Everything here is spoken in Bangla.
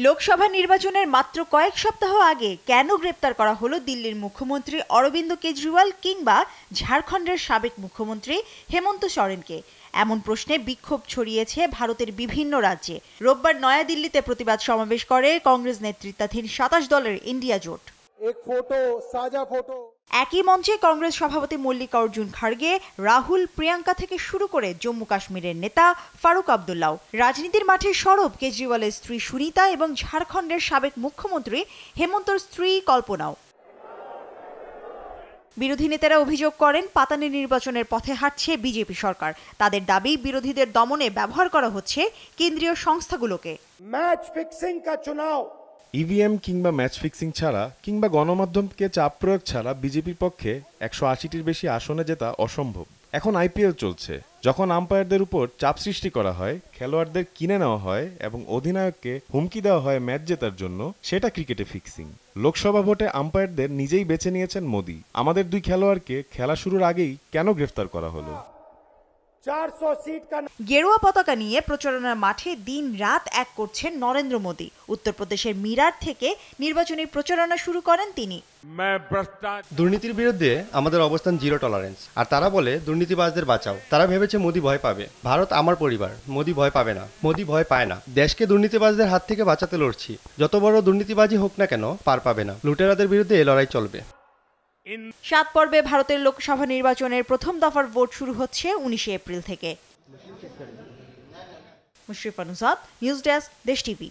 লোকসভা নির্বাচনের মাত্র কয়েক সপ্তাহ আগে কেন গ্রেপ্তার করা হলো দিল্লির মুখ্যমন্ত্রী অরবিন্দ কেজরিওয়াল কিংবা ঝাড়খণ্ডের সাবেক মুখ্যমন্ত্রী হেমন্ত সোরেনকে? এমন প্রশ্নে বিক্ষোভ ছড়িয়েছে ভারতের বিভিন্ন রাজ্যে। রোববার নয়াদিল্লিতে প্রতিবাদ সমাবেশ করে কংগ্রেস নেতৃত্বাধীন ২৭ দলের ইন্ডিয়া জোট। একই মঞ্চে কংগ্রেস সভাপতি মল্লিকার্জুন খাড়গে, রাহুল, প্রিয়াঙ্কা থেকে শুরু করে জম্মু কাশ্মীরের নেতা ফারুক আবদুল্লাহ। রাজনীতির মাঠে সরব কেজরিওয়ালের স্ত্রী সুনিতা এবং ঝাড়খণ্ডের সাবেক মুখ্যমন্ত্রী হেমন্তর স্ত্রী কল্পনাও। বিরোধী নেতারা অভিযোগ করেন, পাতানি নির্বাচনের পথে হাঁটছে বিজেপি সরকার। তাদের দাবি, বিরোধীদের দমনে ব্যবহার করা হচ্ছে কেন্দ্রীয় সংস্থাগুলোকে। ম্যাচ ফিক্সিং কা চুনাও, ইভিএম কিংবা ম্যাচ ফিক্সিং ছাড়া কিংবা গণমাধ্যমকে চাপ প্রয়োগ ছাড়া বিজেপির পক্ষে ১৮০টির বেশি আসনে জেতা অসম্ভব। এখন আইপিএল চলছে। যখন আম্পায়ারদের উপর চাপ সৃষ্টি করা হয়, খেলোয়াড়দের কিনে নেওয়া হয় এবং অধিনায়ককে হুমকি দেওয়া হয় ম্যাচ জেতার জন্য, সেটা ক্রিকেটে ফিক্সিং। লোকসভা ভোটে আম্পায়ারদের নিজেই বেছে নিয়েছেন মোদি। আমাদের দুই খেলোয়াড়কে খেলা শুরুর আগেই কেন গ্রেফতার করা হলো? গেরুয়া পতাকা নিয়ে প্রচারণার মাঠে দিন রাত এক করছেন নরেন্দ্র মোদি। উত্তরপ্রদেশের মিরাট থেকে নির্বাচনী প্রচারণা শুরু করেন তিনি। দুর্নীতির বিরুদ্ধে আমাদের অবস্থান জিরো টলারেন্স। আর তারা বলে দুর্নীতিবাজদের বাঁচাও। তারা ভেবেছে মোদি ভয় পাবে। ভারত আমার পরিবার, মোদি ভয় পাবে না, মোদি ভয় পায় না। দেশকে দুর্নীতিবাজদের হাত থেকে বাঁচাতে লড়ছি। যত বড় দুর্নীতিবাজি হোক না কেন, পার পাবে না। লুটেরাদের বিরুদ্ধে এ লড়াই চলবে। ৭ পর্বে ভারতের লোকসভা নির্বাচনের প্রথম দফার ভোট শুরু হচ্ছে ১৯ এপ্রিল থেকে। মুশরিফা নুসাত, নিউজ ডেস্ক, দেশ টিভি।